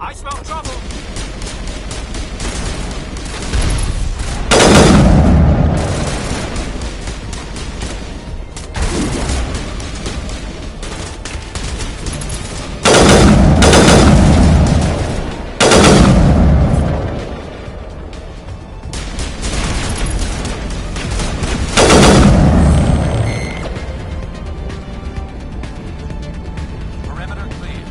I smell trouble! Perimeter clear.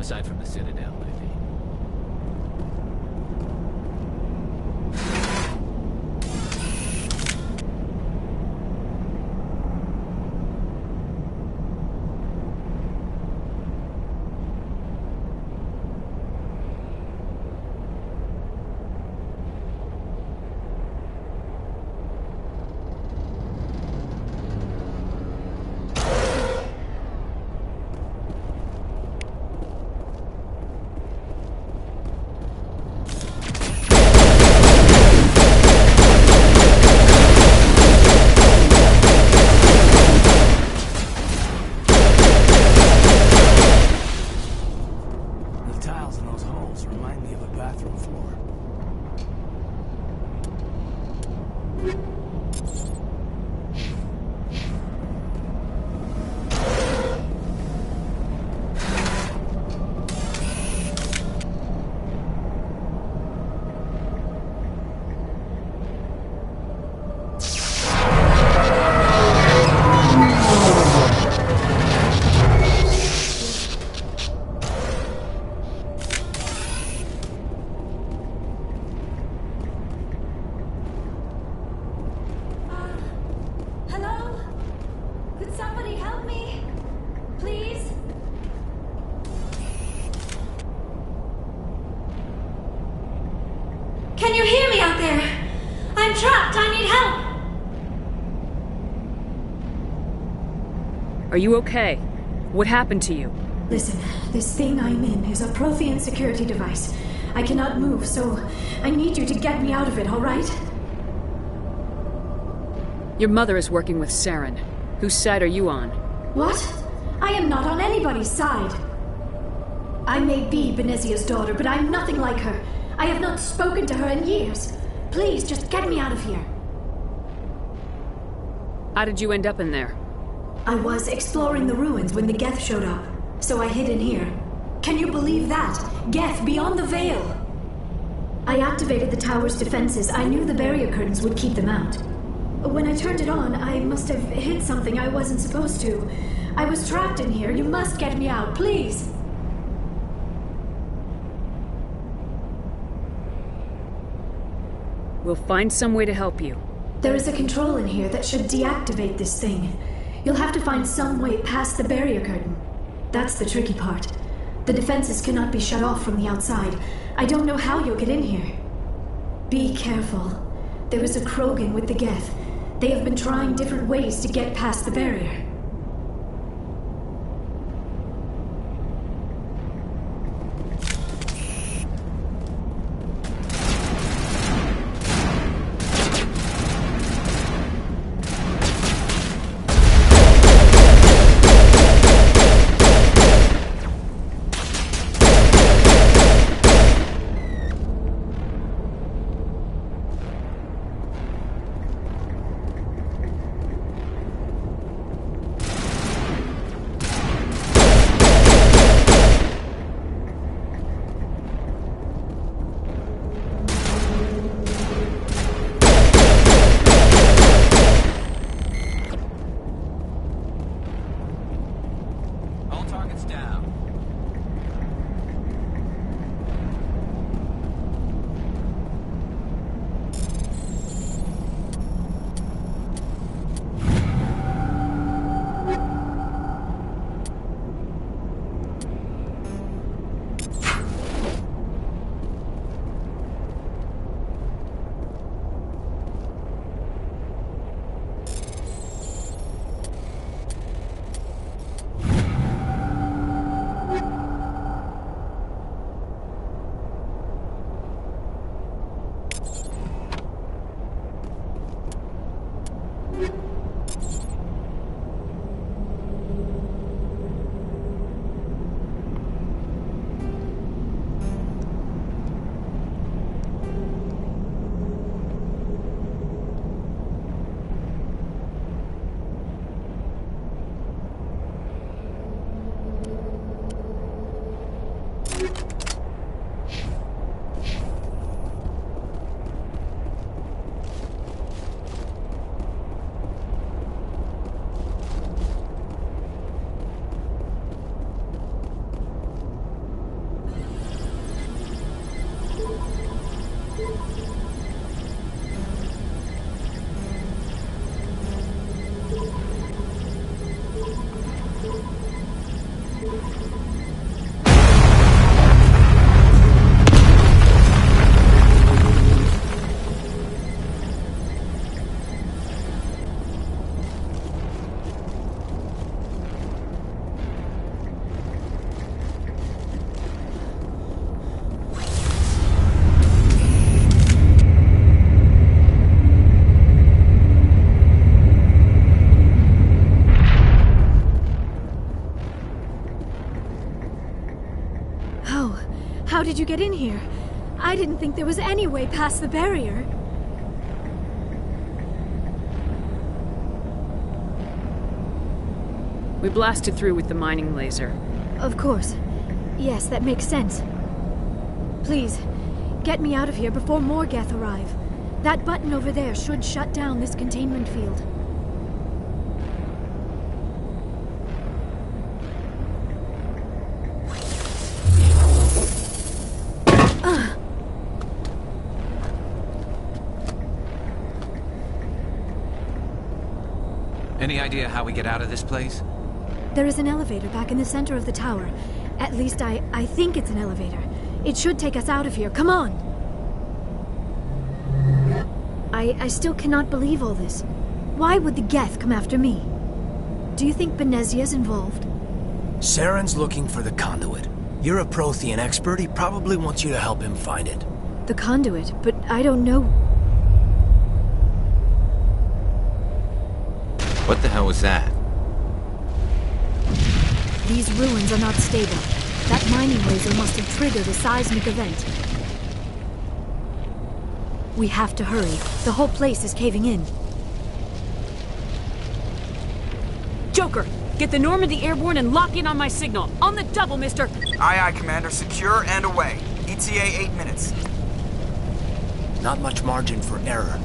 aside from the Citadel, maybe. Can you hear me out there? I'm trapped. I need help. Are you okay? What happened to you? Listen, this thing I'm in is a Prothean security device. I cannot move, so I need you to get me out of it, all right? Your mother is working with Saren. Whose side are you on? What? I am not on anybody's side. I may be Benezia's daughter, but I'm nothing like her. I have not spoken to her in years. Please, just get me out of here. How did you end up in there? I was exploring the ruins when the Geth showed up, so I hid in here. Can you believe that? Geth beyond the Veil! I activated the tower's defenses. I knew the barrier curtains would keep them out. When I turned it on, I must have hit something I wasn't supposed to. I was trapped in here. You must get me out, please! We'll find some way to help you. There is a control in here that should deactivate this thing. You'll have to find some way past the barrier curtain. That's the tricky part. The defenses cannot be shut off from the outside. I don't know how you'll get in here. Be careful. There is a Krogan with the Geth. They have been trying different ways to get past the barrier. How did you get in here? I didn't think there was any way past the barrier. We blasted through with the mining laser. Of course. Yes, that makes sense. Please, get me out of here before more Geth arrive. That button over there should shut down this containment field. Any idea how we get out of this place? There is an elevator back in the center of the tower. At least I think it's an elevator. It should take us out of here. Come on! I still cannot believe all this. Why would the Geth come after me? Do you think Benezia's involved? Saren's looking for the conduit. You're a Prothean expert. He probably wants you to help him find it. The conduit, but I don't know. What the hell was that? These ruins are not stable. That mining laser must have triggered a seismic event. We have to hurry. The whole place is caving in. Joker, get the Normandy airborne and lock in on my signal. On the double, mister! Aye, aye, Commander. Secure and away. ETA 8 minutes. Not much margin for error.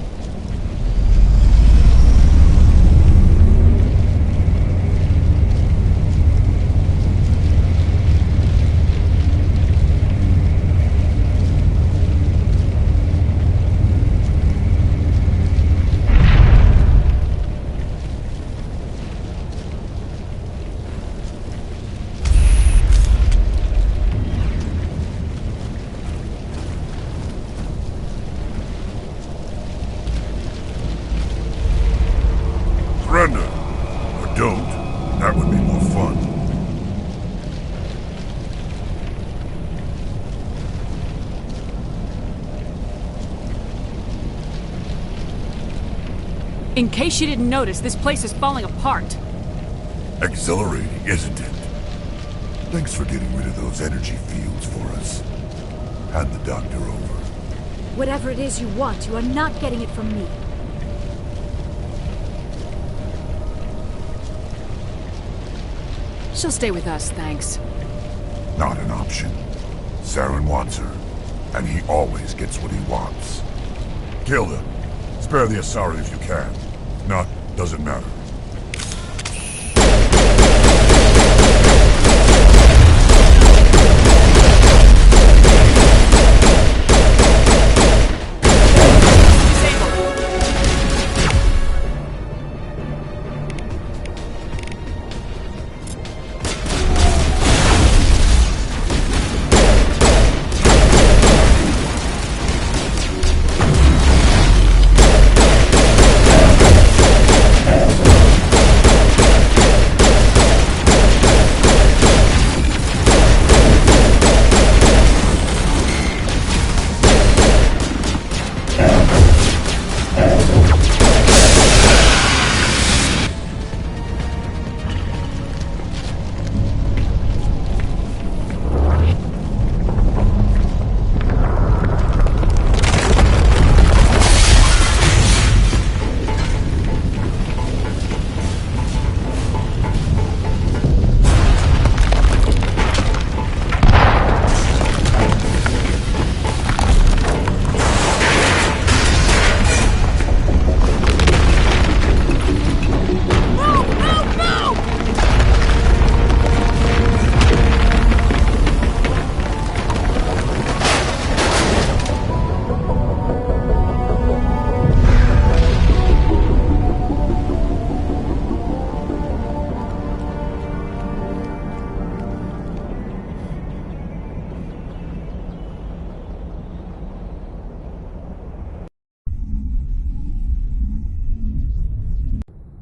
Surrender. Or don't. That would be more fun. In case you didn't notice, this place is falling apart. Exhilarating, isn't it? Thanks for getting rid of those energy fields for us. Hand the doctor over. Whatever it is you want, you are not getting it from me. She'll stay with us, thanks. Not an option. Saren wants her, and he always gets what he wants. Kill them. Spare the Asari if you can. If not, doesn't matter.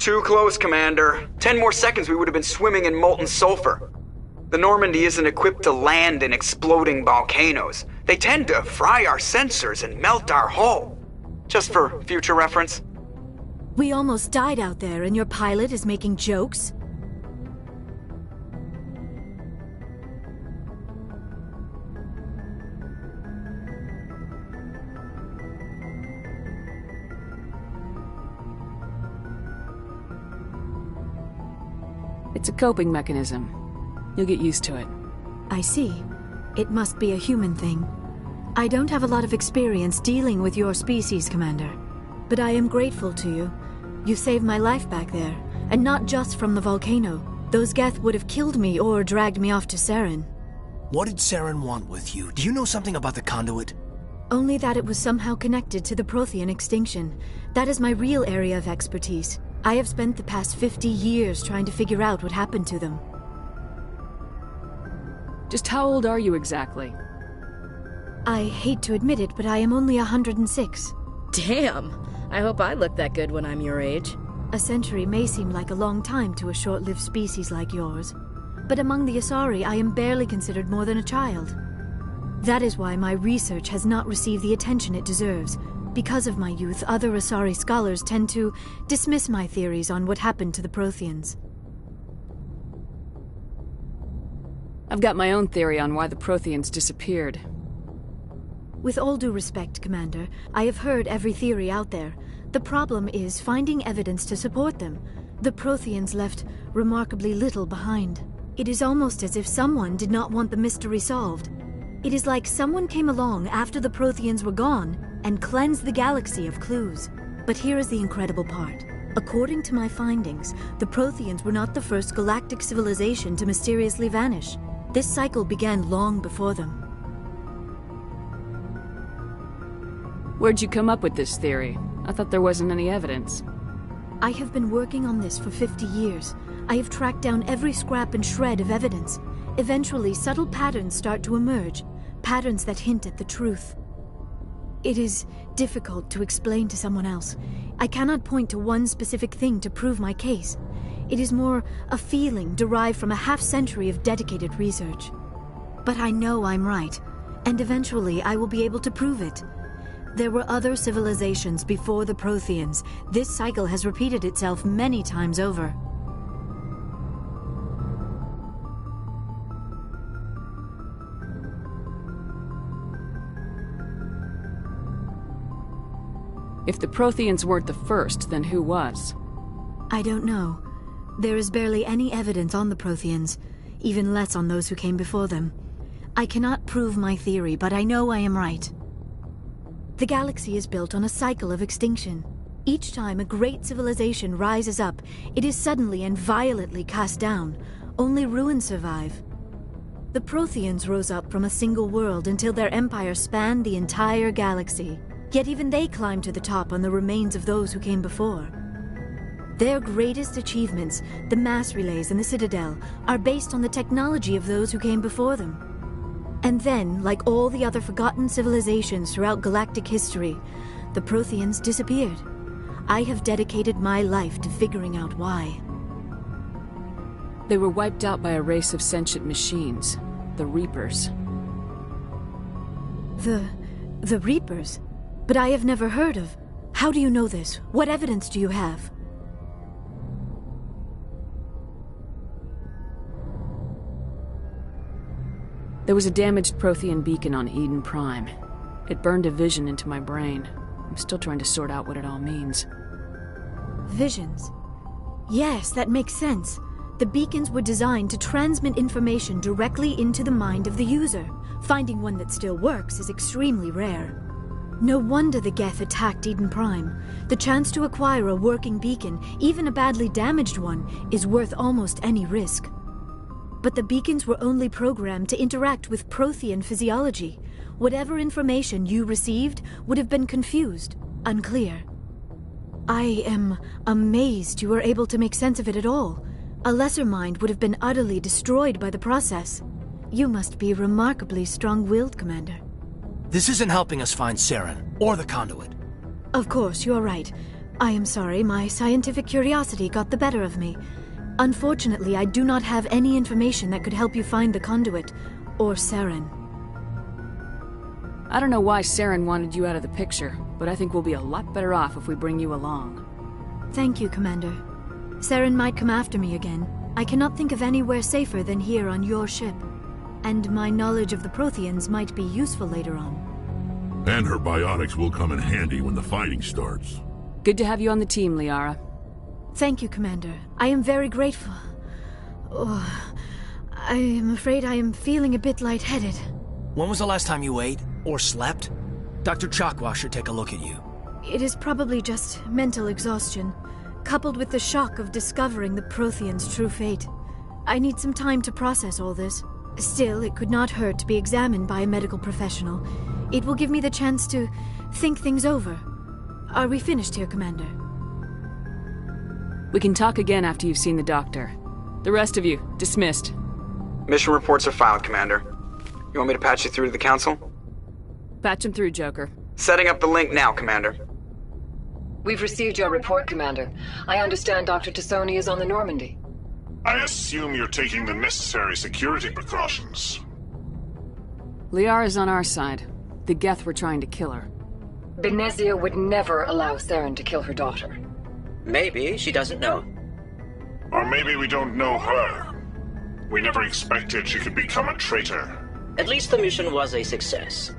Too close, Commander. 10 more seconds we would have been swimming in molten sulfur. The Normandy isn't equipped to land in exploding volcanoes. They tend to fry our sensors and melt our hull. Just for future reference. We almost died out there, and your pilot is making jokes? It's a coping mechanism. You'll get used to it. I see. It must be a human thing. I don't have a lot of experience dealing with your species, Commander. But I am grateful to you. You saved my life back there, and not just from the volcano. Those Geth would have killed me or dragged me off to Saren. What did Saren want with you? Do you know something about the conduit? Only that it was somehow connected to the Prothean extinction. That is my real area of expertise. I have spent the past 50 years trying to figure out what happened to them. Just how old are you exactly? I hate to admit it, but I am only 106. Damn! I hope I look that good when I'm your age. A century may seem like a long time to a short-lived species like yours. But among the Asari, I am barely considered more than a child. That is why my research has not received the attention it deserves. Because of my youth, other Asari scholars tend to dismiss my theories on what happened to the Protheans. I've got my own theory on why the Protheans disappeared. With all due respect, Commander, I have heard every theory out there. The problem is finding evidence to support them. The Protheans left remarkably little behind. It is almost as if someone did not want the mystery solved. It is like someone came along after the Protheans were gone and cleansed the galaxy of clues. But here is the incredible part. According to my findings, the Protheans were not the first galactic civilization to mysteriously vanish. This cycle began long before them. Where'd you come up with this theory? I thought there wasn't any evidence. I have been working on this for 50 years. I have tracked down every scrap and shred of evidence. Eventually, subtle patterns start to emerge, patterns that hint at the truth. It is difficult to explain to someone else. I cannot point to one specific thing to prove my case. It is more a feeling derived from a half-century of dedicated research. But I know I'm right, and eventually I will be able to prove it. There were other civilizations before the Protheans. This cycle has repeated itself many times over. If the Protheans weren't the first, then who was? I don't know. There is barely any evidence on the Protheans, even less on those who came before them. I cannot prove my theory, but I know I am right. The galaxy is built on a cycle of extinction. Each time a great civilization rises up, it is suddenly and violently cast down. Only ruins survive. The Protheans rose up from a single world until their empire spanned the entire galaxy. Yet even they climbed to the top on the remains of those who came before. Their greatest achievements, the mass relays and the Citadel, are based on the technology of those who came before them. And then, like all the other forgotten civilizations throughout galactic history, the Protheans disappeared. I have dedicated my life to figuring out why. They were wiped out by a race of sentient machines, the Reapers. The Reapers? But I have never heard of. How do you know this? What evidence do you have? There was a damaged Prothean beacon on Eden Prime. It burned a vision into my brain. I'm still trying to sort out what it all means. Visions? Yes, that makes sense. The beacons were designed to transmit information directly into the mind of the user. Finding one that still works is extremely rare. No wonder the Geth attacked Eden Prime. The chance to acquire a working beacon, even a badly damaged one, is worth almost any risk. But the beacons were only programmed to interact with Prothean physiology. Whatever information you received would have been confused, unclear. I am amazed you were able to make sense of it at all. A lesser mind would have been utterly destroyed by the process. You must be remarkably strong-willed, Commander. This isn't helping us find Saren, or the conduit. Of course, you're right. I am sorry, my scientific curiosity got the better of me. Unfortunately, I do not have any information that could help you find the conduit, or Saren. I don't know why Saren wanted you out of the picture, but I think we'll be a lot better off if we bring you along. Thank you, Commander. Saren might come after me again. I cannot think of anywhere safer than here on your ship. And my knowledge of the Protheans might be useful later on. And her biotics will come in handy when the fighting starts. Good to have you on the team, Liara. Thank you, Commander. I am very grateful. Oh, I am afraid I am feeling a bit lightheaded. When was the last time you ate? Or slept? Dr. Chakwa should take a look at you. It is probably just mental exhaustion, coupled with the shock of discovering the Protheans' true fate. I need some time to process all this. Still, it could not hurt to be examined by a medical professional. It will give me the chance to think things over. Are we finished here, Commander? We can talk again after you've seen the doctor. The rest of you, dismissed. Mission reports are filed, Commander. You want me to patch you through to the Council? Patch him through, Joker. Setting up the link now, Commander. We've received your report, Commander. I understand Dr. Tassoni is on the Normandy. I assume you're taking the necessary security precautions. Liara's on our side. The Geth were trying to kill her. Benezia would never allow Saren to kill her daughter. Maybe she doesn't know. Or maybe we don't know her. We never expected she could become a traitor. At least the mission was a success.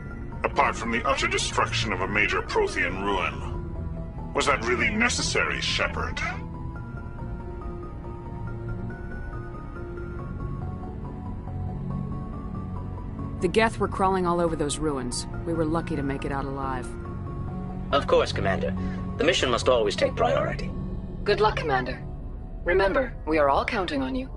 Apart from the utter destruction of a major Prothean ruin. Was that really necessary, Shepard? The Geth were crawling all over those ruins. We were lucky to make it out alive. Of course, Commander. The mission must always take priority. Good luck, Commander. Remember, we are all counting on you.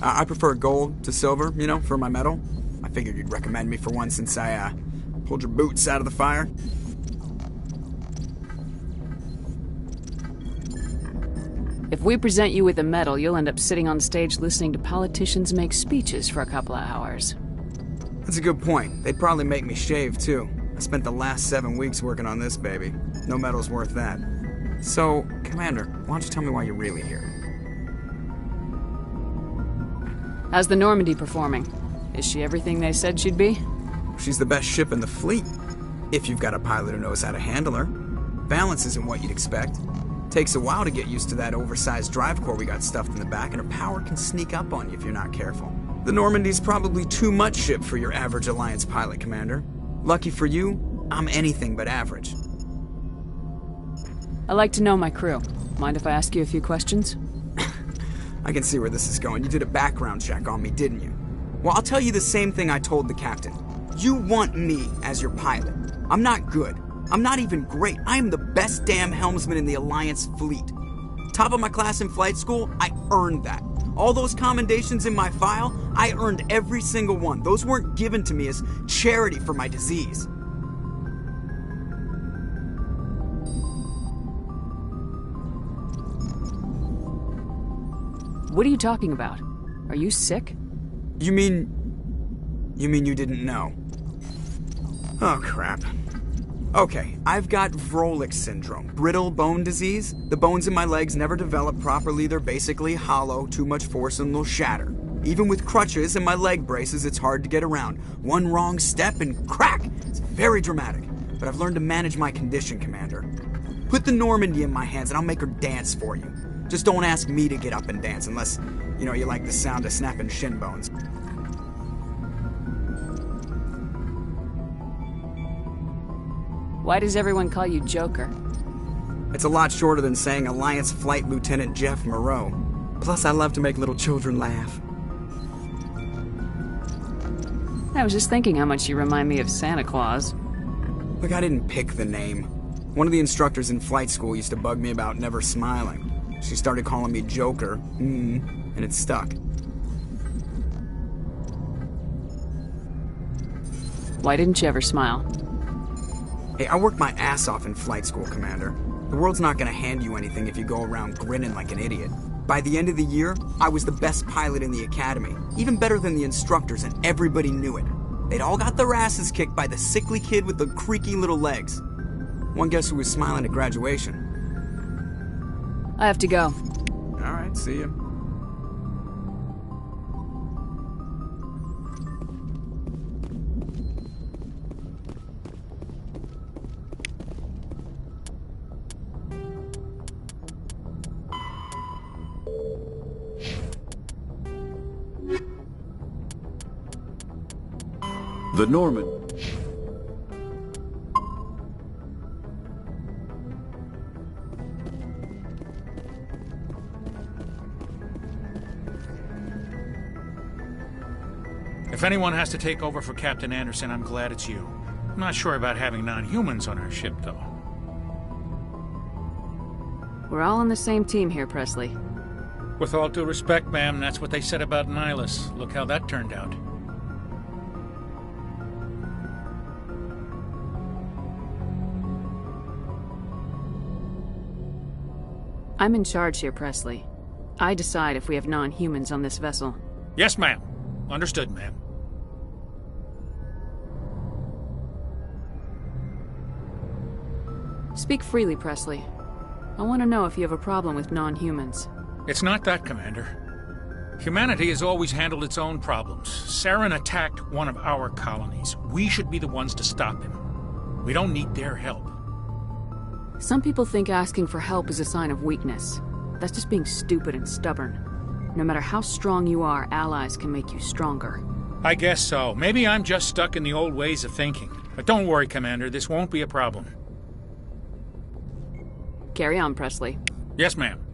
I prefer gold to silver, you know, for my metal. I figured you'd recommend me for one since I, pulled your boots out of the fire. If we present you with a medal, you'll end up sitting on stage listening to politicians make speeches for a couple of hours. That's a good point. They'd probably make me shave, too. I spent the last 7 weeks working on this baby. No medal's worth that. So, Commander, why don't you tell me why you're really here? How's the Normandy performing? Is she everything they said she'd be? She's the best ship in the fleet. If you've got a pilot who knows how to handle her. Balance isn't what you'd expect. Takes a while to get used to that oversized drive core we got stuffed in the back, and her power can sneak up on you if you're not careful. The Normandy's probably too much ship for your average Alliance pilot, Commander. Lucky for you, I'm anything but average. I like to know my crew. Mind if I ask you a few questions? I can see where this is going. You did a background check on me, didn't you? Well, I'll tell you the same thing I told the captain. You want me as your pilot. I'm not good. I'm not even great. I am the best damn helmsman in the Alliance fleet. Top of my class in flight school, I earned that. All those commendations in my file, I earned every single one. Those weren't given to me as charity for my disease. What are you talking about? Are you sick? You mean you didn't know? Oh, crap. Okay, I've got Vrolik syndrome, brittle bone disease. The bones in my legs never develop properly. They're basically hollow, too much force and they'll shatter. Even with crutches and my leg braces, it's hard to get around. One wrong step and crack! It's very dramatic. But I've learned to manage my condition, Commander. Put the Normandy in my hands and I'll make her dance for you. Just don't ask me to get up and dance unless, you like the sound of snapping shin bones. Why does everyone call you Joker? It's a lot shorter than saying Alliance Flight Lieutenant Jeff Moreau. Plus, I love to make little children laugh. I was just thinking how much you remind me of Santa Claus. Look, I didn't pick the name. One of the instructors in flight school used to bug me about never smiling. She started calling me Joker, and it stuck. Why didn't you ever smile? Hey, I worked my ass off in flight school, Commander. The world's not gonna hand you anything if you go around grinning like an idiot. By the end of the year, I was the best pilot in the academy, even better than the instructors, and everybody knew it. They'd all got their asses kicked by the sickly kid with the creaky little legs. One guess who was smiling at graduation? I have to go. All right, see ya. The Norman. If anyone has to take over for Captain Anderson, I'm glad it's you. I'm not sure about having non-humans on our ship, though. We're all on the same team here, Presley. With all due respect, ma'am, that's what they said about Nihilus. Look how that turned out. I'm in charge here, Presley. I decide if we have non-humans on this vessel. Yes, ma'am. Understood, ma'am. Speak freely, Presley. I want to know if you have a problem with non-humans. It's not that, Commander. Humanity has always handled its own problems. Saren attacked one of our colonies. We should be the ones to stop him. We don't need their help. Some people think asking for help is a sign of weakness. That's just being stupid and stubborn. No matter how strong you are, allies can make you stronger. I guess so. Maybe I'm just stuck in the old ways of thinking. But don't worry, Commander. This won't be a problem. Carry on, Presley. Yes, ma'am.